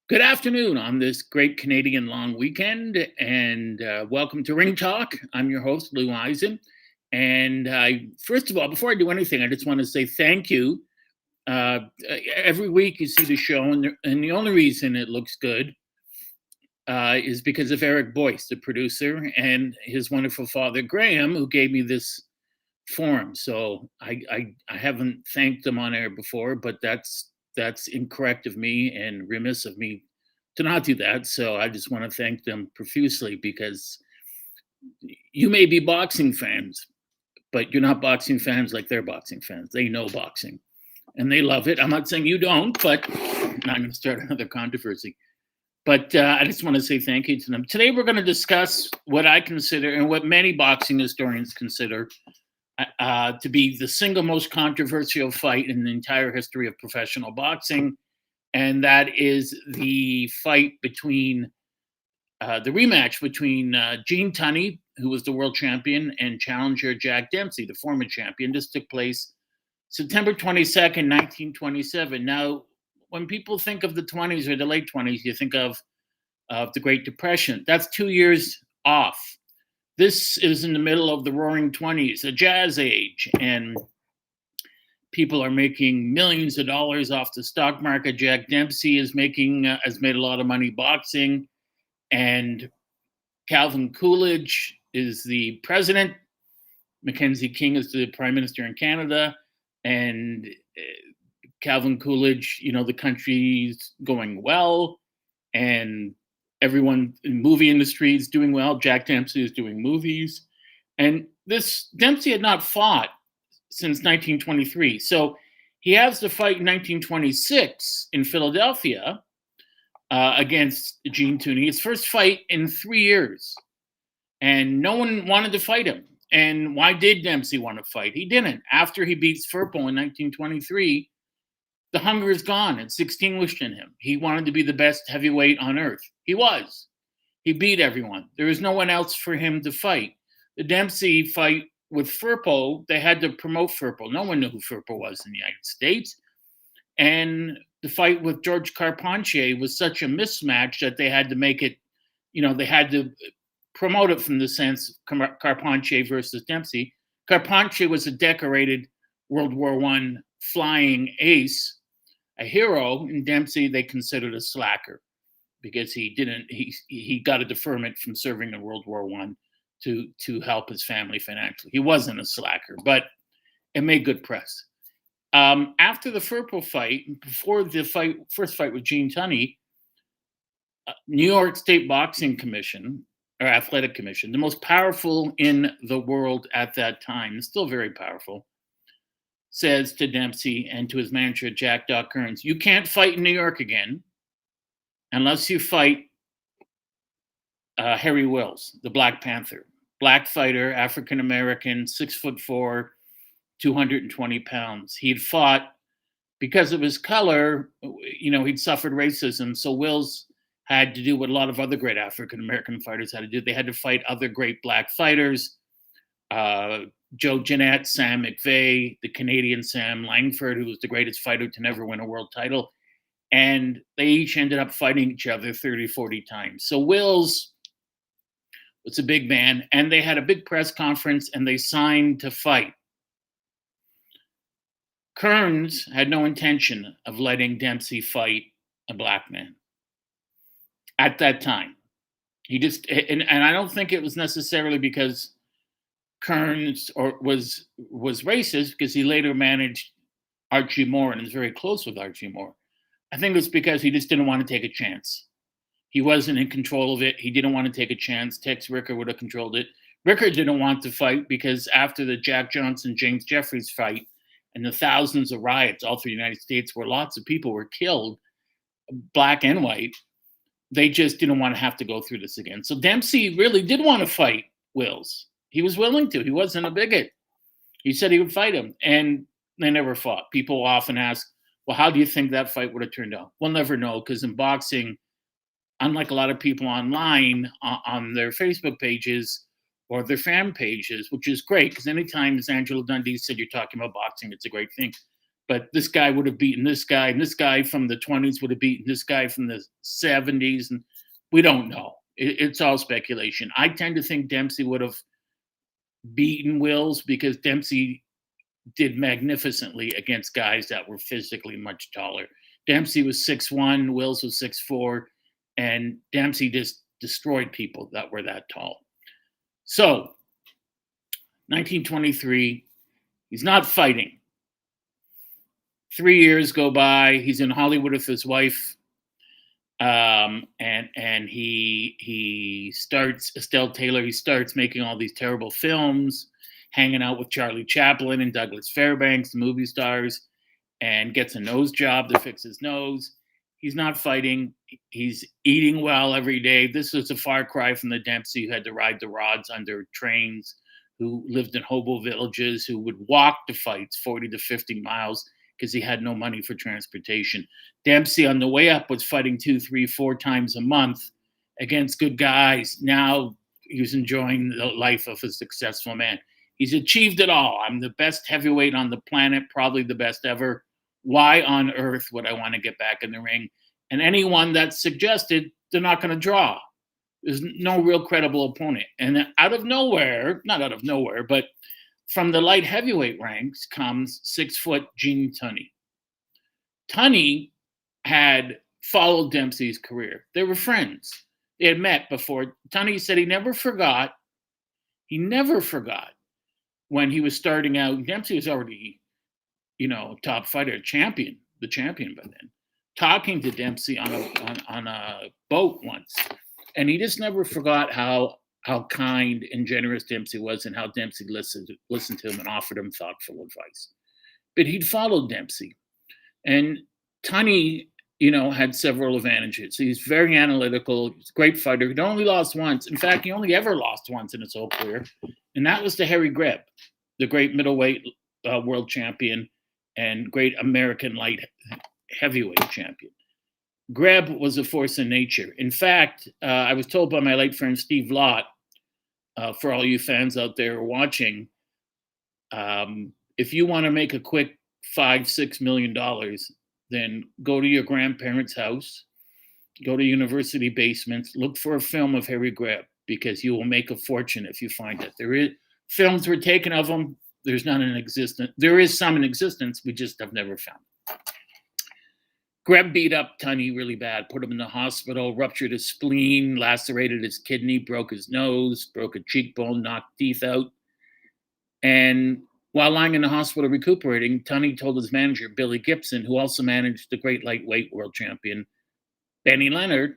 Good afternoon on this great Canadian long weekend, and welcome to Ring Talk. I'm your host, Lou Eisen. And first of all, before I do anything, I just want to say thank you. Every week you see the show, and the only reason it looks good is because of Eric Boyce, the producer, and his wonderful father, Graham, who gave me this forum. So I haven't thanked them on air before, but that's incorrect of me and remiss of me to not do that. So I just want to thank them profusely because you may be boxing fans, but you're not boxing fans like they're boxing fans. They know boxing and they love it. I'm not saying you don't, but I'm not going to start another controversy. But I just want to say thank you to them. Today we're going to discuss what I consider and what many boxing historians consider to be the single most controversial fight in the entire history of professional boxing, and that is the fight between the rematch between Gene Tunney, who was the world champion, and challenger Jack Dempsey, the former champion. This took place September 22nd, 1927. Now, when people think of the 20s or the late 20s, you think of the Great Depression. That's 2 years off. This is in the middle of the roaring 20s, a jazz age, and people are making millions of dollars off the stock market. Jack Dempsey has made a lot of money boxing, and Calvin Coolidge is the president. Mackenzie King is the prime minister in Canada, and Calvin Coolidge, the country's going well, and everyone in the movie industry is doing well. Jack Dempsey is doing movies, and this Dempsey had not fought since 1923. So he has the fight in 1926 in Philadelphia against Gene Tunney, his first fight in 3 years. And no one wanted to fight him. And why did Dempsey want to fight? He didn't. After he beats Firpo in 1923, the hunger is gone. It's extinguished in him. He wanted to be the best heavyweight on earth. He was. He beat everyone. There was no one else for him to fight. The Dempsey fight with Firpo, they had to promote Firpo. No one knew who Firpo was in the United States. And the fight with George Carpentier was such a mismatch that they had to make it, they had to promote it from the sense Carpentier versus Dempsey. Carpentier was a decorated World War I flying ace, a hero, and Dempsey they considered a slacker because he got a deferment from serving in World War I to help his family financially. He wasn't a slacker, but it made good press. After the Firpo fight, before the first fight with Gene Tunney, New York State Boxing Commission or Athletic Commission, the most powerful in the world at that time, still very powerful, says to Dempsey and to his manager, Jack Doc Kearns, you can't fight in New York again unless you fight Harry Wills, the Black Panther. Black fighter, African-American, 6'4", 220 pounds. He'd fought because of his color, he'd suffered racism. So Wills had to do what a lot of other great African-American fighters had to do. They had to fight other great black fighters. Joe Jeanette, Sam McVeigh, the Canadian Sam Langford, who was the greatest fighter to never win a world title. And they each ended up fighting each other 30, 40 times. So Wills was a big man, and they had a big press conference, and they signed to fight. Kearns had no intention of letting Dempsey fight a black man at that time. He just, and I don't think it was necessarily because Kearns was racist, because he later managed Archie Moore and is very close with Archie Moore. I think it was because he just didn't want to take a chance. He wasn't in control of it. He didn't want to take a chance. Tex Ricker would have controlled it. Ricker didn't want to fight because after the Jack Johnson-James Jeffries fight and the thousands of riots all through the United States where lots of people were killed, black and white, they just didn't want to have to go through this again. So Dempsey really did want to fight Wills. He was willing to. He wasn't a bigot. He said he would fight him, and they never fought. People often ask, well, how do you think that fight would have turned out? We'll never know, because in boxing, unlike a lot of people online on their Facebook pages or their fan pages, which is great, because anytime, as Angela Dundee said, you're talking about boxing, it's a great thing. but this guy would have beaten this guy, and this guy from the 20s would have beaten this guy from the 70s, and we don't know. It's all speculation. I tend to think Dempsey would have beaten Wills because Dempsey did magnificently against guys that were physically much taller. Dempsey was 6'1", Wills was 6'4", and Dempsey just destroyed people that were that tall. So, 1923, he's not fighting. 3 years go by. He's in Hollywood with his wife, and he starts Estelle Taylor. He starts making all these terrible films, hanging out with Charlie Chaplin and Douglas Fairbanks, the movie stars, and gets a nose job to fix his nose. He's not fighting. He's eating well every day. This is a far cry from the Dempsey who had to ride the rods under trains, who lived in hobo villages, who would walk to fights 40 to 50 miles because he had no money for transportation. Dempsey on the way up was fighting 2, 3, 4 times a month against good guys. Now he was enjoying the life of a successful man. He's achieved it all. I'm the best heavyweight on the planet, probably the best ever. Why on earth would I want to get back in the ring? And anyone that suggested they're not going to draw. There's no real credible opponent. And out of nowhere, not out of nowhere, but from the light heavyweight ranks comes 6-foot Gene Tunney. Tunney had followed Dempsey's career. They were friends. They had met before. Tunney said he never forgot when he was starting out. Dempsey was already, top fighter, champion, the champion by then, talking to Dempsey on a boat once. And he just never forgot how kind and generous Dempsey was and how Dempsey listened to him and offered him thoughtful advice. But he'd followed Dempsey. And Tunney, had several advantages. He's very analytical. He's a great fighter. He only lost once. In fact, he only ever lost once in his whole career. And that was to Harry Greb, the great middleweight world champion and great American light heavyweight champion. Greb was a force in nature. In fact, I was told by my late friend Steve Lott, for all you fans out there watching, if you want to make a quick $5-6 million, then go to your grandparents' house, go to university basements, look for a film of Harry Greb, because you will make a fortune if you find it. Films were taken of him. There's none in existence. There is some in existence. We just have never found it. Greb beat up Tunney really bad, put him in the hospital, ruptured his spleen, lacerated his kidney, broke his nose, broke a cheekbone, knocked teeth out. And while lying in the hospital recuperating, Tunney told his manager, Billy Gibson, who also managed the great lightweight world champion, Benny Leonard,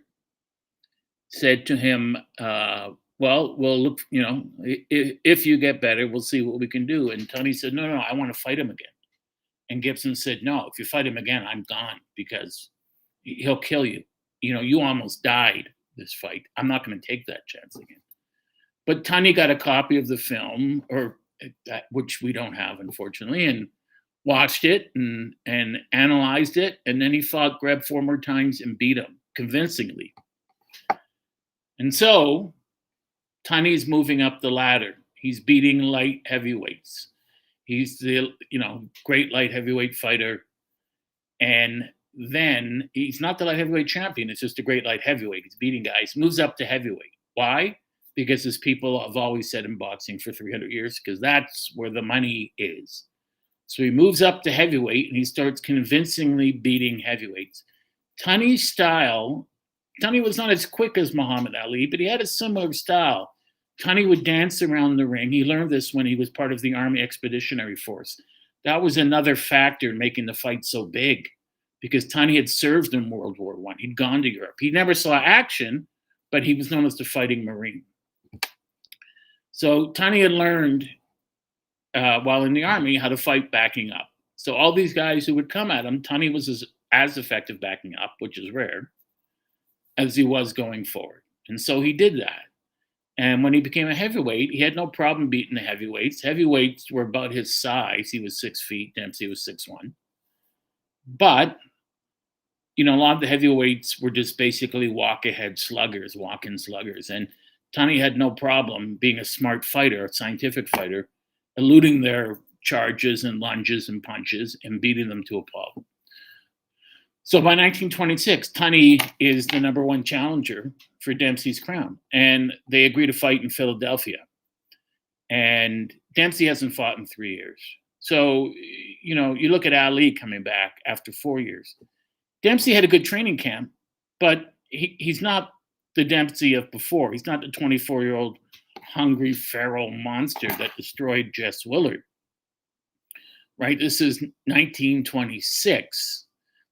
said to him, well, we'll look, if you get better, we'll see what we can do. And Tunney said, no, I want to fight him again. And Gibson said, no, if you fight him again, I'm gone, because he'll kill you. You almost died this fight. I'm not going to take that chance again. But Tunney got a copy of the film, which we don't have, unfortunately, and watched it and analyzed it. And then he fought Greb 4 more times and beat him convincingly. And so Tunney's moving up the ladder. He's beating light heavyweights. He's the, great light heavyweight fighter. And then he's not the light heavyweight champion. It's just a great light heavyweight. He's beating guys, moves up to heavyweight. Why? Because as people have always said in boxing for 300 years, because that's where the money is. So he moves up to heavyweight and he starts convincingly beating heavyweights. Tunney's style, Tunney was not as quick as Muhammad Ali, but he had a similar style. Tunney would dance around the ring. He learned this when he was part of the Army Expeditionary Force. That was another factor in making the fight so big, because Tunney had served in World War I. He'd gone to Europe. He never saw action, but he was known as the fighting Marine. So Tunney had learned, while in the Army, how to fight backing up. So all these guys who would come at him, Tunney was as effective backing up, which is rare, as he was going forward. And so he did that. And when he became a heavyweight, he had no problem beating the heavyweights. Heavyweights were about his size. He was 6 feet. Dempsey was 6'1". But, a lot of the heavyweights were just basically walk-in sluggers. And Tunney had no problem being a smart fighter, a scientific fighter, eluding their charges and lunges and punches and beating them to a pulp. So by 1926, Tunney is the number one challenger for Dempsey's crown, and they agree to fight in Philadelphia. And Dempsey hasn't fought in 3 years. So, you know, you look at Ali coming back after 4 years. Dempsey had a good training camp, but he's not the Dempsey of before. He's not the 24-year-old hungry, feral monster that destroyed Jess Willard. Right? This is 1926.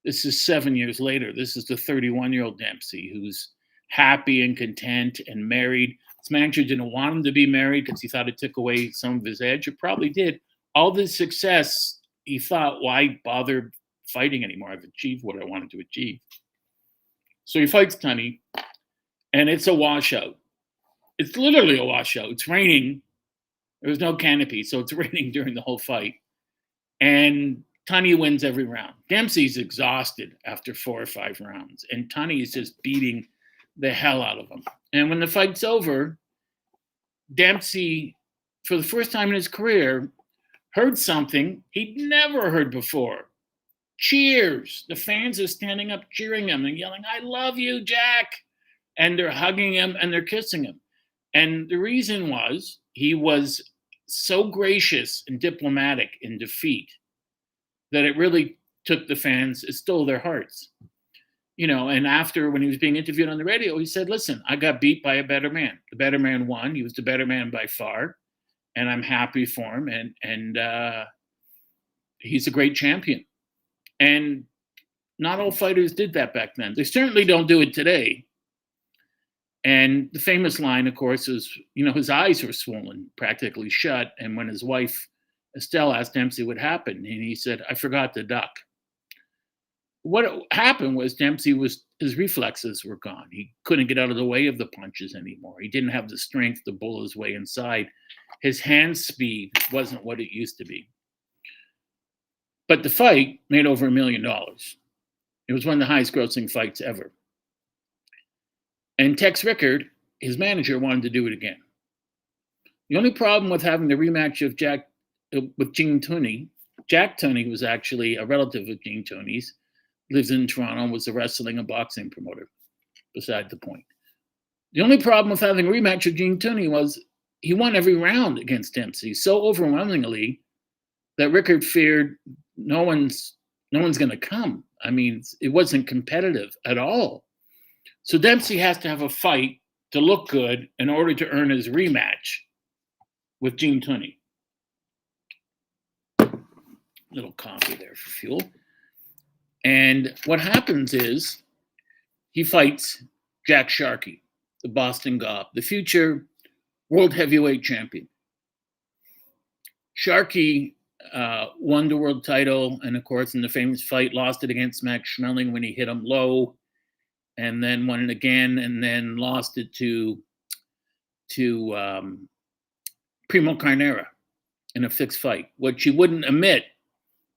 This is 7 years later. This is the 31-year-old Dempsey who's happy and content and married. His manager didn't want him to be married because he thought it took away some of his edge. It probably did. All this success, he thought, why bother fighting anymore? I've achieved what I wanted to achieve. So he fights Tunney, and it's a washout. It's literally a washout. It's raining. There was no canopy, so it's raining during the whole fight. And Tunney wins every round. Dempsey's exhausted after 4 or 5 rounds, and Tunney is just beating the hell out of him. And when the fight's over, Dempsey, for the first time in his career, heard something he'd never heard before. Cheers. The fans are standing up cheering him and yelling, "I love you, Jack." And they're hugging him and they're kissing him. And the reason was he was so gracious and diplomatic in defeat that it really took the fans, it stole their hearts. You know, and after, when he was being interviewed on the radio, he said, "Listen, I got beat by a better man. The better man won. He was the better man by far. And I'm happy for him. And he's a great champion." And not all fighters did that back then. They certainly don't do it today. And the famous line, of course, is, you know, his eyes were swollen, practically shut. And when his wife, Estelle, asked Dempsey what happened, and he said, "I forgot to duck." What happened was his reflexes were gone. He couldn't get out of the way of the punches anymore. He didn't have the strength to bull his way inside. His hand speed wasn't what it used to be. But the fight made over $1 million. It was one of the highest grossing fights ever. And Tex Rickard, his manager, wanted to do it again. The only problem with having the rematch of with Gene Tunney, Jack Tunney was actually a relative of Gene Tunney's, lives in Toronto, was a wrestling and boxing promoter, beside the point. The only problem with having a rematch of Gene Tunney was he won every round against Dempsey so overwhelmingly that Rickard feared no one's going to come. I mean, it wasn't competitive at all. So Dempsey has to have a fight to look good in order to earn his rematch with Gene Tunney. Little coffee there for fuel. And what happens is he fights Jack Sharkey, the Boston Gob, the future world heavyweight champion. Sharkey won the world title, and of course, in the famous fight, lost it against Max Schmeling when he hit him low, and then won it again, and then lost it to Primo Carnera in a fixed fight. What you wouldn't admit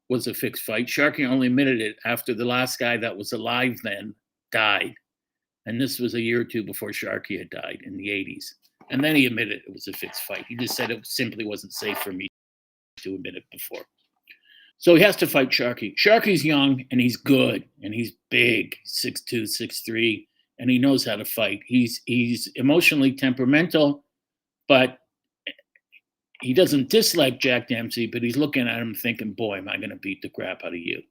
was a fixed fight. Sharkey only admitted it after the last guy that was alive then died. And this was a year or two before Sharkey had died in the 80s. And then he admitted it was a fixed fight. He just said it simply wasn't safe for me to admit it before. So he has to fight Sharkey. Sharkey's young and he's good and he's big, 6'2", 6'3", and he knows how to fight. He's emotionally temperamental, but he doesn't dislike Jack Dempsey, but he's looking at him thinking, boy, am I going to beat the crap out of you.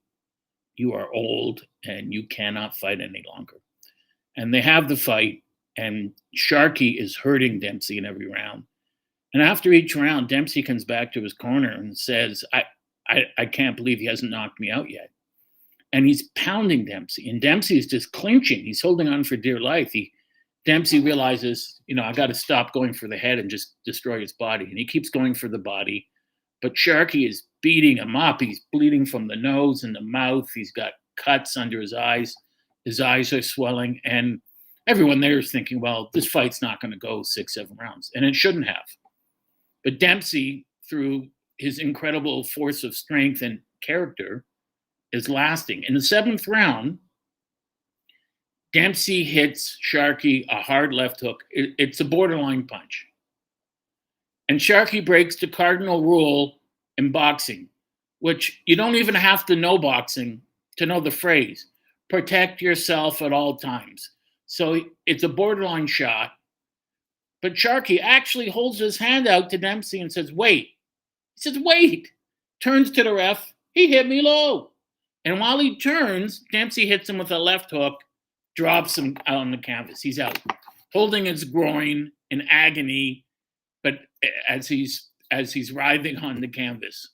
You are old and you cannot fight any longer. And they have the fight, and Sharkey is hurting Dempsey in every round. And after each round, Dempsey comes back to his corner and says, I can't believe he hasn't knocked me out yet. And he's pounding Dempsey. And Dempsey is just clinching. He's holding on for dear life. Dempsey realizes, I got to stop going for the head and just destroy his body. And he keeps going for the body. But Sharkey is beating him up. He's bleeding from the nose and the mouth. He's got cuts under his eyes. His eyes are swelling. And everyone there is thinking, well, this fight's not going to go 6-7 rounds. And it shouldn't have. But Dempsey, through his incredible force of strength and character, is lasting. In the 7th round, Dempsey hits Sharkey a hard left hook. It's a borderline punch. And Sharkey breaks the cardinal rule in boxing, which you don't even have to know boxing to know the phrase, protect yourself at all times. So it's a borderline shot, but Sharkey actually holds his hand out to Dempsey and says, wait. He says, wait. Turns to the ref. He hit me low. And while he turns, Dempsey hits him with a left hook, drops him out on the canvas. He's out, holding his groin in agony, but as he's writhing on the canvas.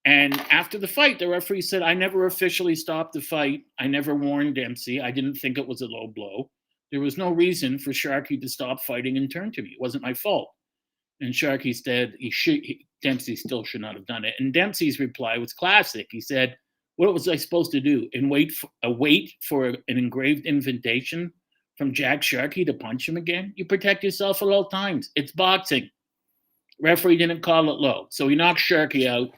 And after the fight, the referee said, I never officially stopped the fight. I never warned Dempsey. I didn't think it was a low blow. There was no reason for Sharkey to stop fighting and turn to me. It wasn't my fault. And Sharkey said Dempsey still should not have done it. And Dempsey's reply was classic. He said, what was I supposed to do? And wait for an engraved invitation from Jack Sharkey to punch him again? You protect yourself at all times. It's boxing. Referee didn't call it low. So he knocked Sharkey out.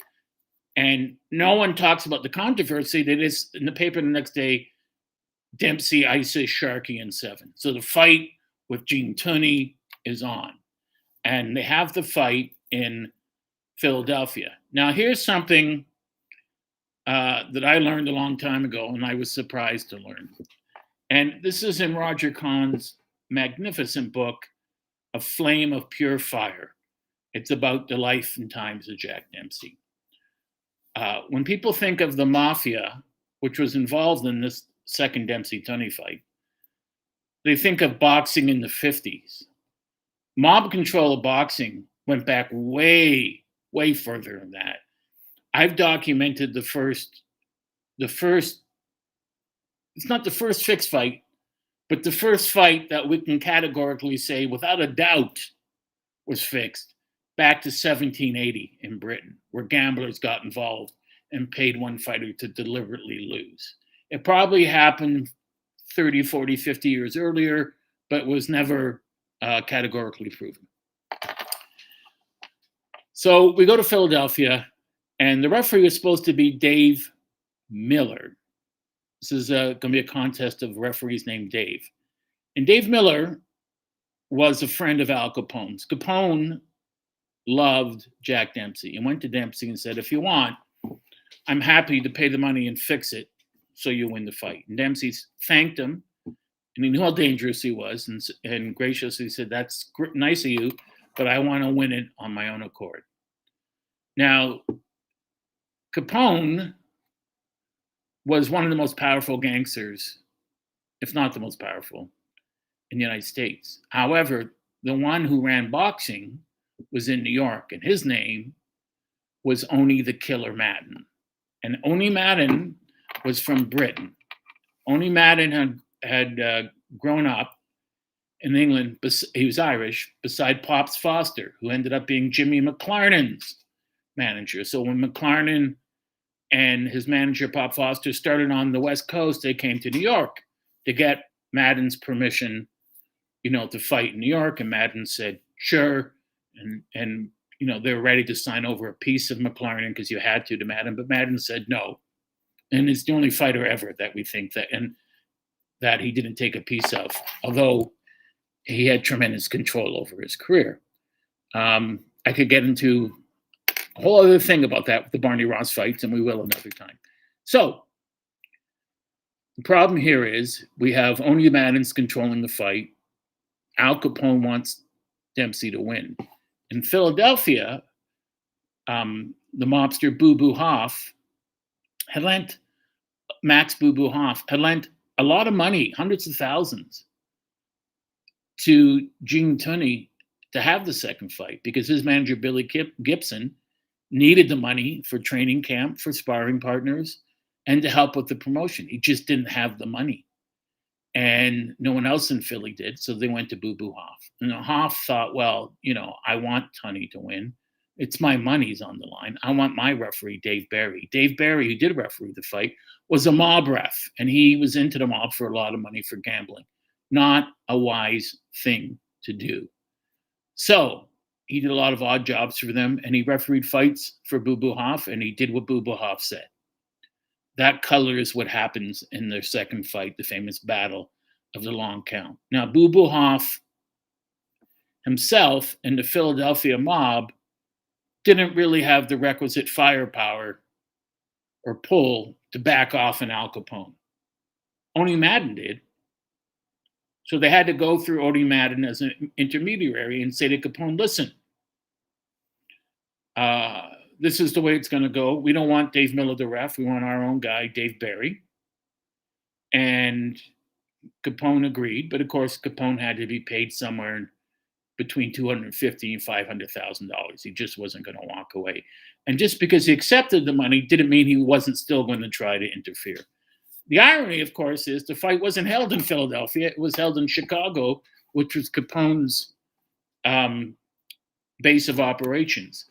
And no one talks about the controversy that is in the paper the next day. Dempsey ices Sharkey in 7. So the fight with Gene Tunney is on. And they have the fight in Philadelphia. Now, here's something that I learned a long time ago, and I was surprised to learn. And this is in Roger Kahn's magnificent book, A Flame of Pure Fire. It's about the life and times of Jack Dempsey. When people think of the mafia, which was involved in this second Dempsey-Tunney fight, they think of boxing in the 50s. Mob control of boxing went back way, way further than that. I've documented the first, it's not the first fixed fight, but the first fight that we can categorically say without a doubt was fixed back to 1780 in Britain, where gamblers got involved and paid one fighter to deliberately lose. It probably happened 30, 40, 50 years earlier, but was never categorically proven. So we go to Philadelphia, and the referee was supposed to be Dave Miller. This is going to be a contest of referees named Dave. And Dave Miller was a friend of Al Capone's. Capone loved Jack Dempsey and went to Dempsey and said, if you want, I'm happy to pay the money and fix it so you win the fight. And Dempsey thanked him, and he knew how dangerous he was, and graciously said, that's nice of you, but I want to win it on my own accord. Now, Capone was one of the most powerful gangsters, if not the most powerful, in the United States. However, the one who ran boxing was in New York, and his name was Oni the Killer Madden. And Oni Madden was from Britain. Oni Madden had grown up in England. He was Irish, beside Pops Foster, who ended up being Jimmy McLarnin's manager. So when McLarnin and his manager, Pop Foster, started on the West Coast, they came to New York to get Madden's permission, to fight in New York. And Madden said, sure. And they were ready to sign over a piece of McLarnin because you had to Madden, but Madden said no. And it's the only fighter ever that we think that he didn't take a piece of, although he had tremendous control over his career. I could get into a whole other thing about that with the Barney Ross fights, and we will another time. So the problem here is we have Oni Madden's controlling the fight. Al Capone wants Dempsey to win. In Philadelphia, the mobster Boo Boo Hoff had lent, Max Boo Boo Hoff had lent a lot of money, hundreds of thousands, to Gene Tunney to have the second fight because his manager, Billy Gibson, needed the money for training camp, for sparring partners, and to help with the promotion. He just didn't have the money. And no one else in Philly did, so they went to Boo Boo Hoff. And Hoff thought, well, I want Tunney to win. It's my money's on the line. I want my referee, Dave Barry. Dave Barry, who did referee the fight, was a mob ref, and he was into the mob for a lot of money for gambling. Not a wise thing to do. So he did a lot of odd jobs for them, and he refereed fights for Boo Boo Hoff, and he did what Boo Boo Hoff said. That colors what happens in their second fight, the famous battle of the long count. Now, Boo Boo Hoff himself and the Philadelphia mob didn't really have the requisite firepower or pull to back off an Al Capone. Only Madden did. So they had to go through Odie Madden as an intermediary and say to Capone, listen, this is the way it's going to go. We don't want Dave Miller, the ref. We want our own guy, Dave Barry. And Capone agreed. But of course, Capone had to be paid somewhere between $250,000 and $500,000. He just wasn't going to walk away. And just because he accepted the money didn't mean he wasn't still going to try to interfere. The irony, of course, is the fight wasn't held in Philadelphia. It was held in Chicago, which was Capone's base of operations.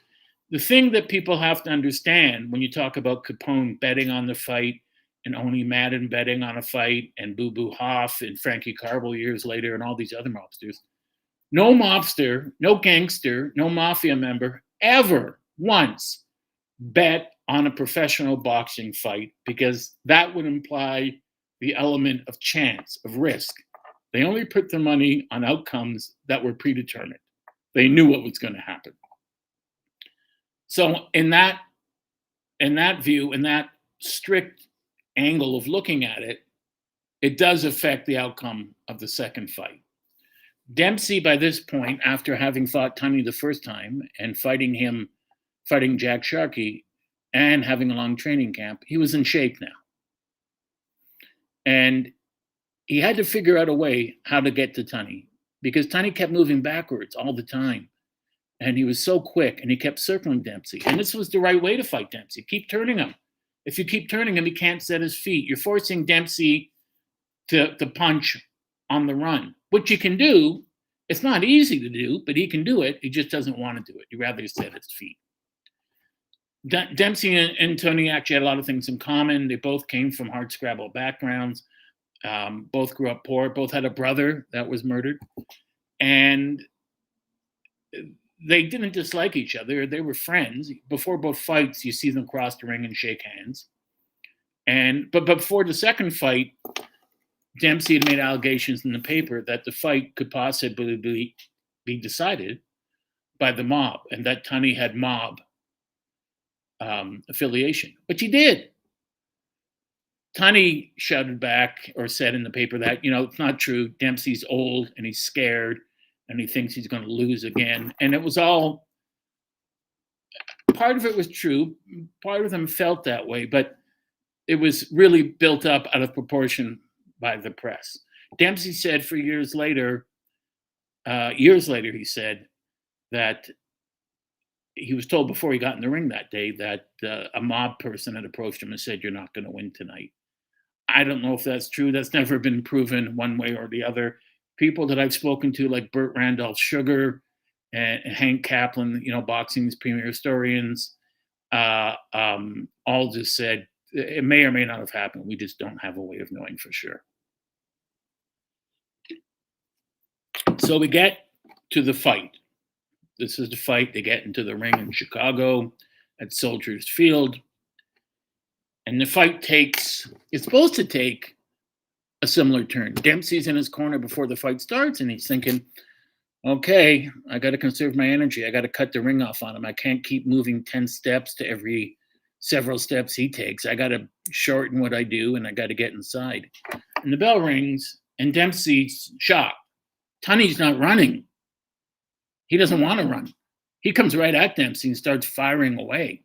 The thing that people have to understand when you talk about Capone betting on the fight and Oni Madden betting on a fight and Boo Boo Hoff and Frankie Carvel years later and all these other mobsters, no mobster, no gangster, no mafia member ever once bet on a professional boxing fight, because that would imply the element of chance, of risk. They only put their money on outcomes that were predetermined. They knew what was going to happen. So in that view, in that strict angle of looking at it, it does affect the outcome of the second fight. Dempsey, by this point, after having fought Tunney the first time and fighting Jack Sharkey, and having a long training camp, he was in shape now. And he had to figure out a way how to get to Tunney, because Tunney kept moving backwards all the time. And he was so quick, and he kept circling Dempsey. And this was the right way to fight Dempsey. Keep turning him. If you keep turning him, he can't set his feet. You're forcing Dempsey to punch on the run, which you can do. It's not easy to do, but he can do it. He just doesn't want to do it. He'd rather set his feet. Dempsey and Tunney actually had a lot of things in common. They both came from hardscrabble backgrounds. Both grew up poor. Both had a brother that was murdered. And they didn't dislike each other. They were friends. Before both fights, you see them cross the ring and shake hands. But before the second fight, Dempsey had made allegations in the paper that the fight could possibly be decided by the mob, and that Tunney had mob affiliation, which he did. Tunney shouted back or said in the paper that, it's not true. Dempsey's old and he's scared and he thinks he's going to lose again. And it was all, part of it was true. Part of them felt that way, but it was really built up out of proportion by the press. Dempsey said years later, he said that he was told before he got in the ring that day that a mob person had approached him and said, "You're not going to win tonight." I don't know if that's true. That's never been proven one way or the other. People that I've spoken to, like Burt Randolph Sugar and Hank Kaplan, boxing's premier historians, all just said it may or may not have happened. We just don't have a way of knowing for sure. So we get to the fight. This is the fight. They get into the ring in Chicago at Soldiers Field. And the fight it's supposed to take a similar turn. Dempsey's in his corner before the fight starts, and he's thinking, okay, I got to conserve my energy. I got to cut the ring off on him. I can't keep moving 10 steps to every several steps he takes. I got to shorten what I do, and I got to get inside. And the bell rings, and Dempsey's shocked. Tunney's not running. He doesn't want to run. He comes right at Dempsey and starts firing away.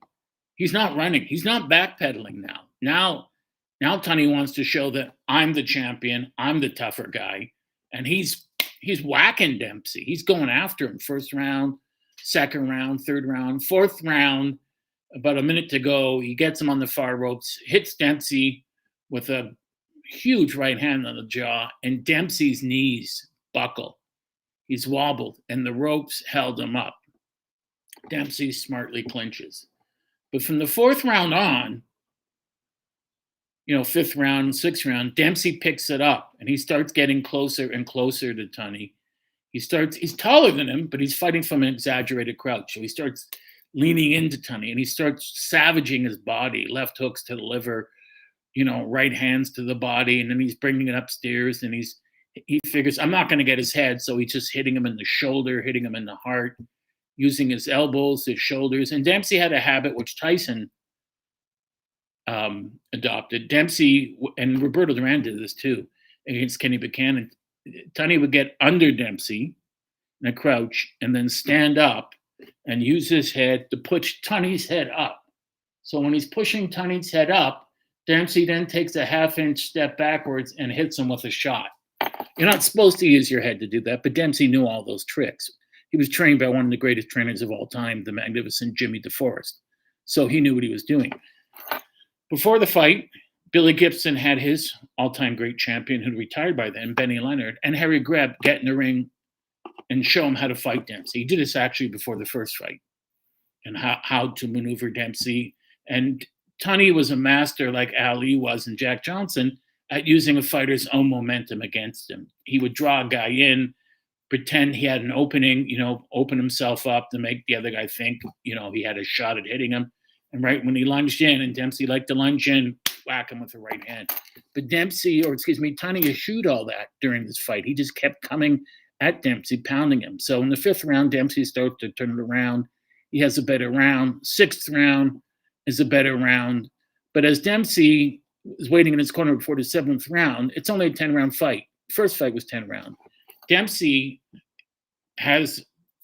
He's not running. He's not backpedaling now. Now Tunney wants to show that I'm the champion. I'm the tougher guy. And he's whacking Dempsey. He's going after him. First round, second round, third round, fourth round. About a minute to go. He gets him on the far ropes, hits Dempsey with a huge right hand on the jaw, and Dempsey's knees buckle. He's wobbled, and the ropes held him up. Dempsey smartly clinches. But from the fourth round on, fifth round, sixth round, Dempsey picks it up, and he starts getting closer and closer to Tunney. He's taller than him, but he's fighting from an exaggerated crouch. So he starts leaning into Tunney, and he starts savaging his body, left hooks to the liver, right hands to the body, and then he's bringing it upstairs, and he figures, I'm not going to get his head, so he's just hitting him in the shoulder, hitting him in the heart, using his elbows, his shoulders. And Dempsey had a habit which Tyson adopted. Dempsey and Roberto Duran did this too against Kenny Buchanan. Tunney would get under Dempsey in a crouch and then stand up and use his head to push Tunney's head up. So when he's pushing Tunney's head up, Dempsey then takes a half-inch step backwards and hits him with a shot. You're not supposed to use your head to do that, but Dempsey knew all those tricks. He was trained by one of the greatest trainers of all time, the magnificent Jimmy DeForest. So he knew what he was doing. Before the fight, Billy Gibson had his all-time great champion who retired by then, Benny Leonard, and Harry Greb get in the ring and show him how to fight Dempsey. He did this actually before the first fight and how to maneuver Dempsey. And Tunney was a master, like Ali was and Jack Johnson, at using a fighter's own momentum against him. He would draw a guy in, pretend he had an opening, open himself up to make the other guy think, he had a shot at hitting him. And right when he lunged in, and Dempsey liked to lunge in, whack him with the right hand. But Tunney eschewed all that during this fight. He just kept coming at Dempsey, pounding him. So in the fifth round, Dempsey starts to turn it around. He has a better round. Sixth round is a better round. But as Dempsey is waiting in his corner before the seventh round, it's only a 10-round fight. First fight was 10 rounds. Dempsey has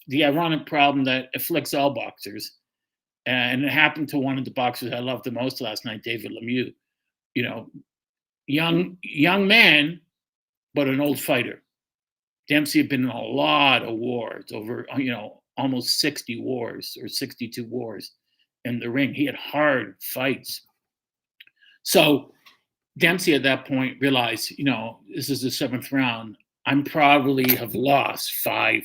the ironic problem that afflicts all boxers. And it happened to one of the boxers I loved the most last night, David Lemieux. Young man, but an old fighter. Dempsey had been in a lot of wars, over, almost 60 wars or 62 wars in the ring. He had hard fights. So Dempsey at that point realized, this is the seventh round. I'm probably have lost 5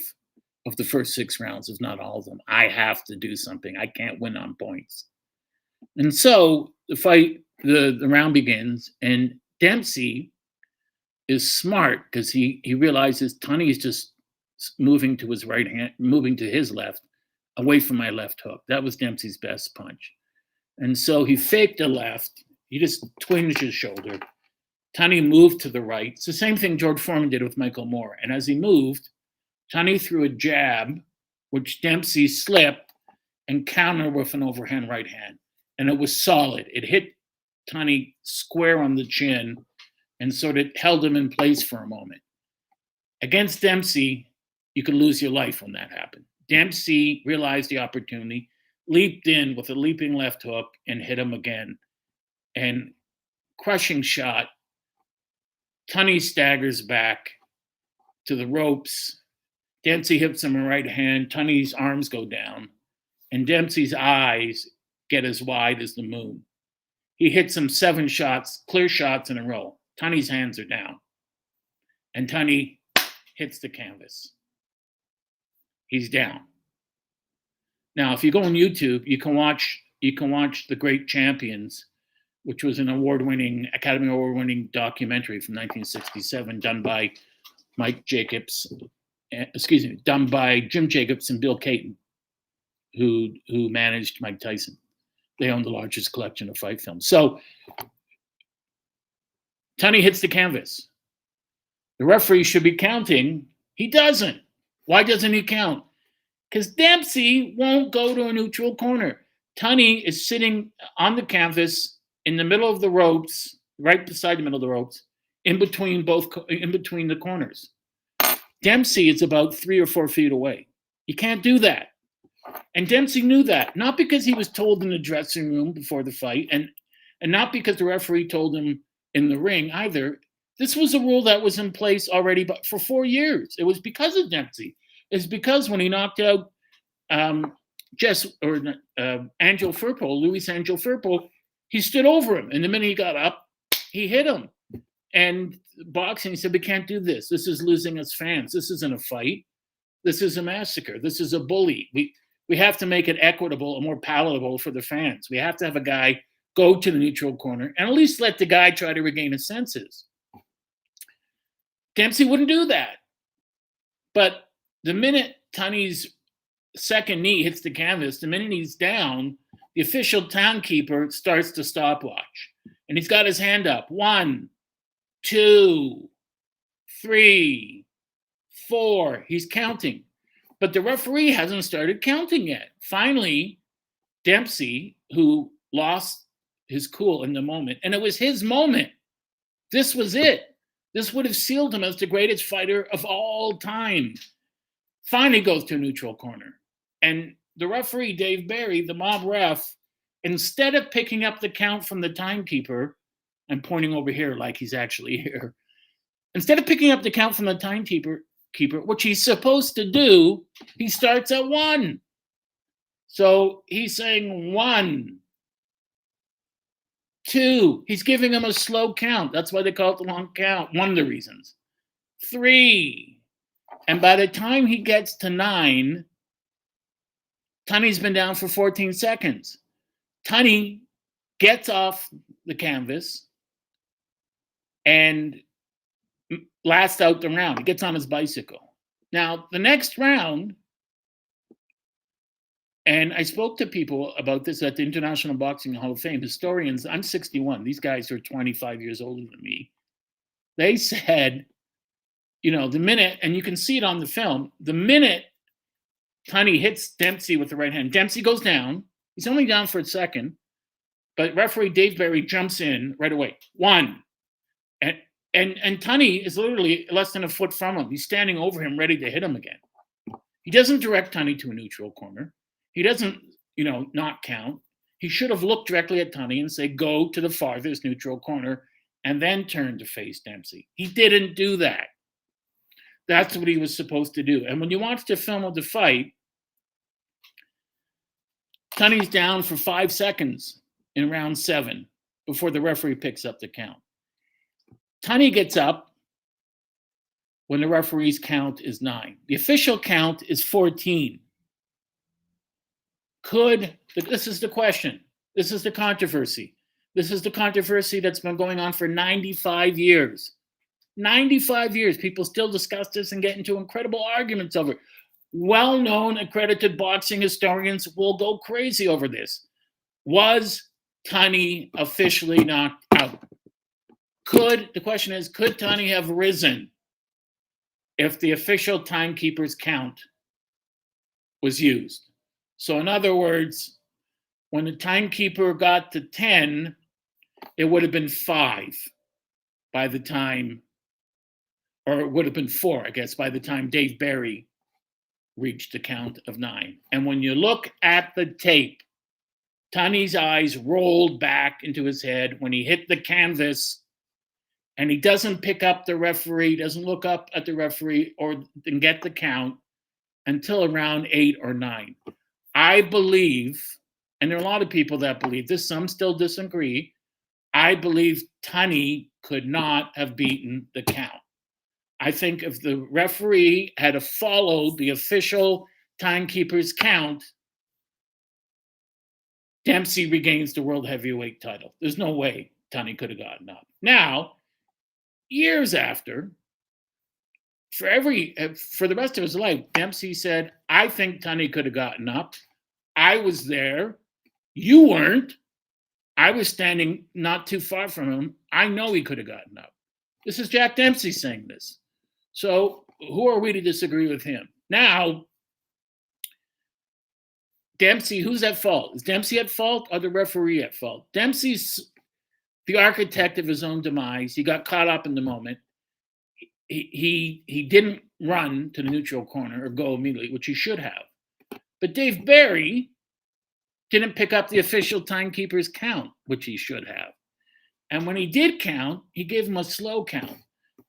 of the first 6 rounds, if not all of them. I have to do something. I can't win on points. And so the fight, the round begins, and Dempsey is smart because he realizes Tunney is just moving to his right hand, moving to his left, away from my left hook. That was Dempsey's best punch. And so he faked a left. He just twinged his shoulder. Tunney moved to the right. It's the same thing George Foreman did with Michael Moore. And as he moved, Tunney threw a jab, which Dempsey slipped and countered with an overhand right hand. And it was solid. It hit Tunney square on the chin and sort of held him in place for a moment. Against Dempsey, you could lose your life when that happened. Dempsey realized the opportunity, leaped in with a leaping left hook and hit him again. And crushing shot. Tunney staggers back to the ropes. Dempsey hits him a right hand. Tunney's arms go down. And Dempsey's eyes get as wide as the moon. He hits him 7 shots, clear shots in a row. Tunney's hands are down. And Tunney hits the canvas. He's down. Now, if you go on YouTube, you can watch The Great Champions, which was an Academy Award-winning documentary from 1967 done by done by Jim Jacobs and Bill Caton, who managed Mike Tyson. They own the largest collection of fight films. So Tunney hits the canvas. The referee should be counting. He doesn't. Why doesn't he count? Because Dempsey won't go to a neutral corner. Tunney is sitting on the canvas in the middle of the ropes, right beside the middle of the ropes, in between the corners. Dempsey is about 3 or 4 feet away. You can't do that. And Dempsey knew that, not because he was told in the dressing room before the fight, and not because the referee told him in the ring either. This was a rule that was in place already but for 4 years. It was because of Dempsey. It's because when he knocked out Angel Firpo, Luis Angel Firpo, he stood over him. And the minute he got up, he hit him. And boxing, he said, we can't do this. This is losing us fans. This isn't a fight. This is a massacre. This is a bully. We have to make it equitable and more palatable for the fans. We have to have a guy go to the neutral corner and at least let the guy try to regain his senses. Dempsey wouldn't do that. But the minute Tunney's second knee hits the canvas, the minute he's down, the official timekeeper starts to stopwatch. And he's got his hand up. 1, 2, 3, 4. He's counting. But the referee hasn't started counting yet. Finally, Dempsey, who lost his cool in the moment, and it was his moment. This was it. This would have sealed him as the greatest fighter of all time. Finally goes to a neutral corner. And the referee, Dave Barry, the mob ref, instead of picking up the count from the timekeeper, I'm pointing over here like he's actually here. Instead of picking up the count from the timekeeper, which he's supposed to do, he starts at 1. So he's saying 1, 2. He's giving him a slow count. That's why they call it the long count. One of the reasons. 3. And by the time he gets to 9, Tunney's been down for 14 seconds. Tunney gets off the canvas and lasts out the round. He gets on his bicycle. Now, the next round, and I spoke to people about this at the International Boxing Hall of Fame, historians. I'm 61. These guys are 25 years older than me. They said, the minute, and you can see it on the film, the minute Tunney hits Dempsey with the right hand, Dempsey goes down. He's only down for a second, but referee Dave Barry jumps in right away. 1. And Tunney is literally less than a foot from him. He's standing over him, ready to hit him again. He doesn't direct Tunney to a neutral corner. He doesn't, not count. He should have looked directly at Tunney and say, go to the farthest neutral corner, and then turn to face Dempsey. He didn't do that. That's what he was supposed to do. And when you watch the film of the fight, Tunney's down for 5 seconds in round 7 before the referee picks up the count. Tunney gets up when the referee's count is 9. The official count is 14. This is the question. This is the controversy. This is the controversy that's been going on for 95 years. 95 years. People still discuss this and get into incredible arguments over it. Well-known accredited boxing historians will go crazy over this. Was Tunney officially knocked out? The question is, could Tunney have risen if the official timekeeper's count was used? So in other words, when the timekeeper got to 10, it would have been 5 by the time, or it would have been 4, I guess, by the time Dave Barry reached the count of 9. And when you look at the tape, Tunney's eyes rolled back into his head when he hit the canvas, and he doesn't pick up the referee, doesn't look up at the referee or get the count until around 8 or 9. I believe, and there are a lot of people that believe this, some still disagree, I believe Tunney could not have beaten the count. I think if the referee had followed the official timekeeper's count, Dempsey regains the world heavyweight title. There's no way Tunney could have gotten up. Now, years after, for the rest of his life, Dempsey said, I think Tunney could have gotten up. I was there. You weren't. I was standing not too far from him. I know he could have gotten up. This is Jack Dempsey saying this. So who are we to disagree with him? Now, Dempsey, who's at fault? Is Dempsey at fault or the referee at fault? Dempsey's the architect of his own demise. He got caught up in the moment. He didn't run to the neutral corner or go immediately, which he should have. But Dave Barry didn't pick up the official timekeeper's count, which he should have. And when he did count, he gave him a slow count.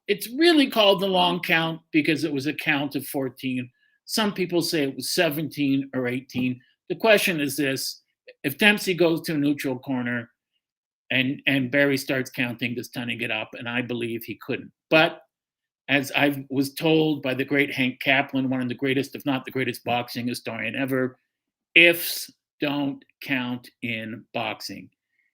It's really called the long count because it was a count of 14. Some people say it was 17 or 18. The question is this: if Dempsey goes to a neutral corner and Barry starts counting, does Tunney get up? And I believe he couldn't. But as I was told by the great Hank Kaplan, one of the greatest, if not the greatest boxing historian ever, ifs don't count in boxing.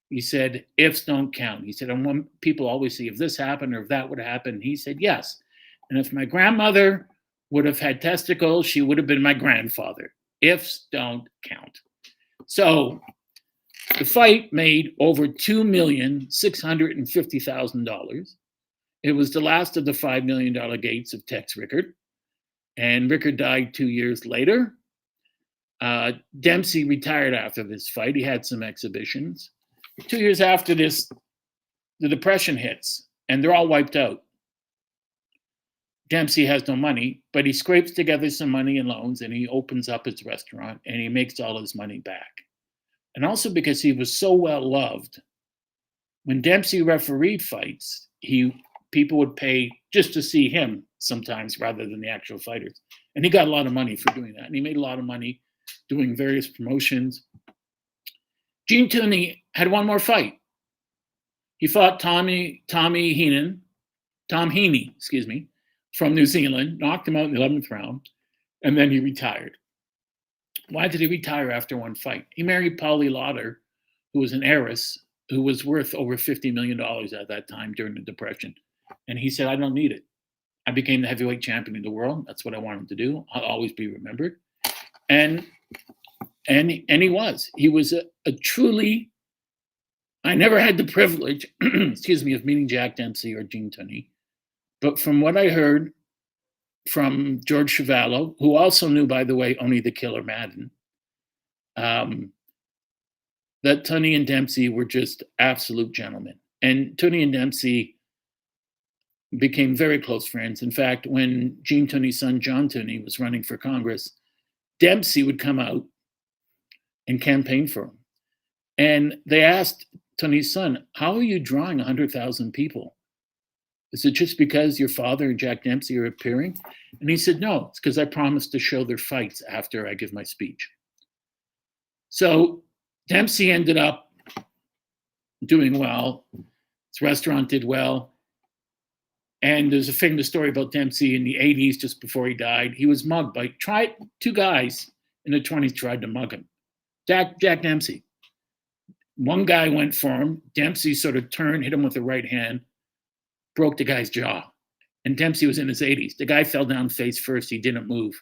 He said, ifs don't count. He said, and when people always say, if this happened or if that would happen, he said, yes. And if my grandmother would have had testicles, she would have been my grandfather. Ifs don't count. So the fight made over $2,650,000. It was the last of the $5 million gates of Tex Rickard. and Rickard died 2 years later. Dempsey retired after this fight. He had some exhibitions. 2 years after this, the Depression hits, and they're all wiped out. Dempsey has no money, but he scrapes together some money in loans, and he opens up his restaurant, and he makes all his money back. And also because he was so well loved, when Dempsey refereed fights, people would pay just to see him sometimes rather than the actual fighters. And he got a lot of money for doing that. And he made a lot of money doing various promotions. Gene Tunney had one more fight. He fought Tom Heaney, from New Zealand, knocked him out in the 11th round, and then he retired. Why did he retire after one fight? He married Polly Lauder, who was an heiress, who was worth over $50 million at that time during the Depression. And he said, I don't need it. I became the heavyweight champion of the world. That's what I wanted to do. I'll always be remembered. And he was. He was a truly, I never had the privilege, of meeting Jack Dempsey or Gene Tunney. But from what I heard from George Chuvalo, who also knew, by the way, only the Killer Madden, that Tunney and Dempsey were just absolute gentlemen. And Tunney and Dempsey became very close friends. In fact, when Gene Tunney's son, John Tunney, was running for Congress, Dempsey would come out and campaign for him. And they asked Tunney's son, how are you drawing 100,000 people? Is it just because your father and Jack Dempsey are appearing? And he said, no, it's because I promised to show their fights after I give my speech. So Dempsey ended up doing well. His restaurant did well. And there's a famous story about Dempsey in the 80s, just before he died. He was mugged by two guys in the 20s tried to mug him. Jack Dempsey. One guy went for him. Dempsey sort of turned, hit him with the right hand, broke the guy's jaw. And Dempsey was in his 80s. The guy fell down face first. He didn't move.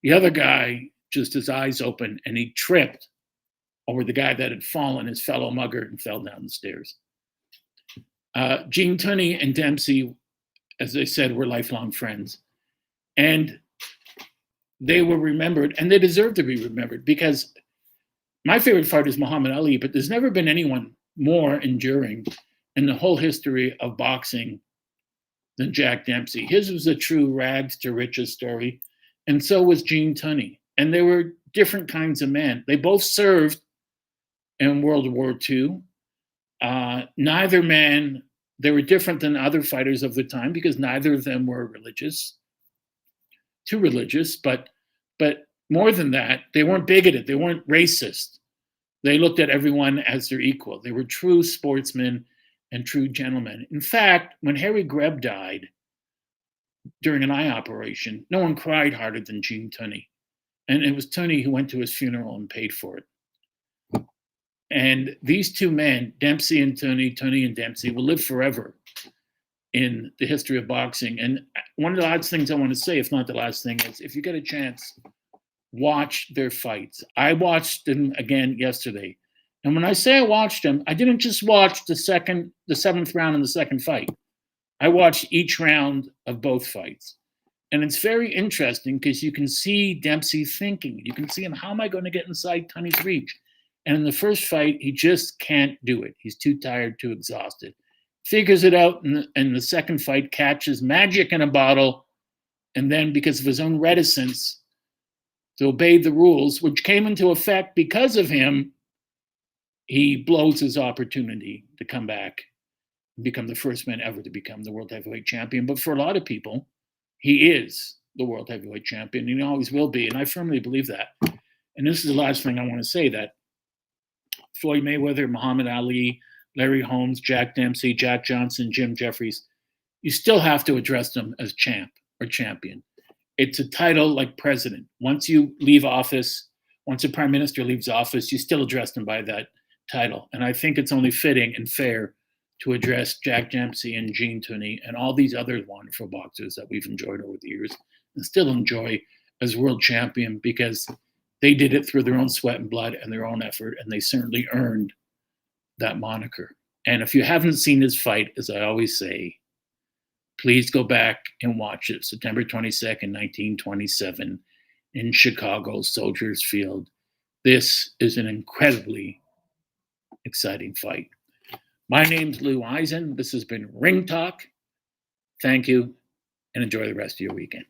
The other guy, just his eyes open, and he tripped over the guy that had fallen, his fellow mugger, and fell down the stairs. Gene Tunney and Dempsey, as I said, were lifelong friends. And they were remembered, and they deserve to be remembered, because my favorite fighter is Muhammad Ali, but there's never been anyone more enduring in the whole history of boxing than Jack Dempsey. His was a true rags to riches story, and so was Gene Tunney. And they were different kinds of men. They both served in World War II. Neither man, they were different than other fighters of the time because neither of them were too religious, but more than that, they weren't bigoted. They weren't racist. They looked at everyone as their equal. They were true sportsmen and true gentlemen. In fact, when Harry Greb died during an eye operation, no one cried harder than Gene Tunney. And it was Tunney who went to his funeral and paid for it. And these two men, Dempsey and Tunney, Tunney and Dempsey, will live forever in the history of boxing. And one of the last things I want to say, if not the last thing, is if you get a chance, watch their fights. I watched them again yesterday. And when I say I watched them, I didn't just watch the seventh round and the second fight. I watched each round of both fights. And it's very interesting because you can see Dempsey thinking. You can see him, how am I going to get inside Tunney's reach? And in the first fight, he just can't do it. He's too tired, too exhausted. Figures it out in the second fight, catches magic in a bottle, and then because of his own reticence to obey the rules, which came into effect because of him, he blows his opportunity to come back and become the first man ever to become the world heavyweight champion. But for a lot of people, he is the world heavyweight champion, and he always will be, and I firmly believe that. And this is the last thing I want to say, that Floyd Mayweather, Muhammad Ali, Larry Holmes, Jack Dempsey, Jack Johnson, Jim Jeffries, you still have to address them as champ or champion. It's a title like president. Once you leave office, once a prime minister leaves office, you still address them by that title. And I think it's only fitting and fair to address Jack Dempsey and Gene Tunney and all these other wonderful boxers that we've enjoyed over the years and still enjoy as world champion, because they did it through their own sweat and blood and their own effort, and they certainly earned that moniker. And if you haven't seen his fight, as I always say, Please go back and watch it. September 22nd, 1927, in Chicago, Soldiers Field. This is an incredibly exciting fight. My name's Lou Eisen. This has been Ring Talk. Thank you, and enjoy the rest of your weekend.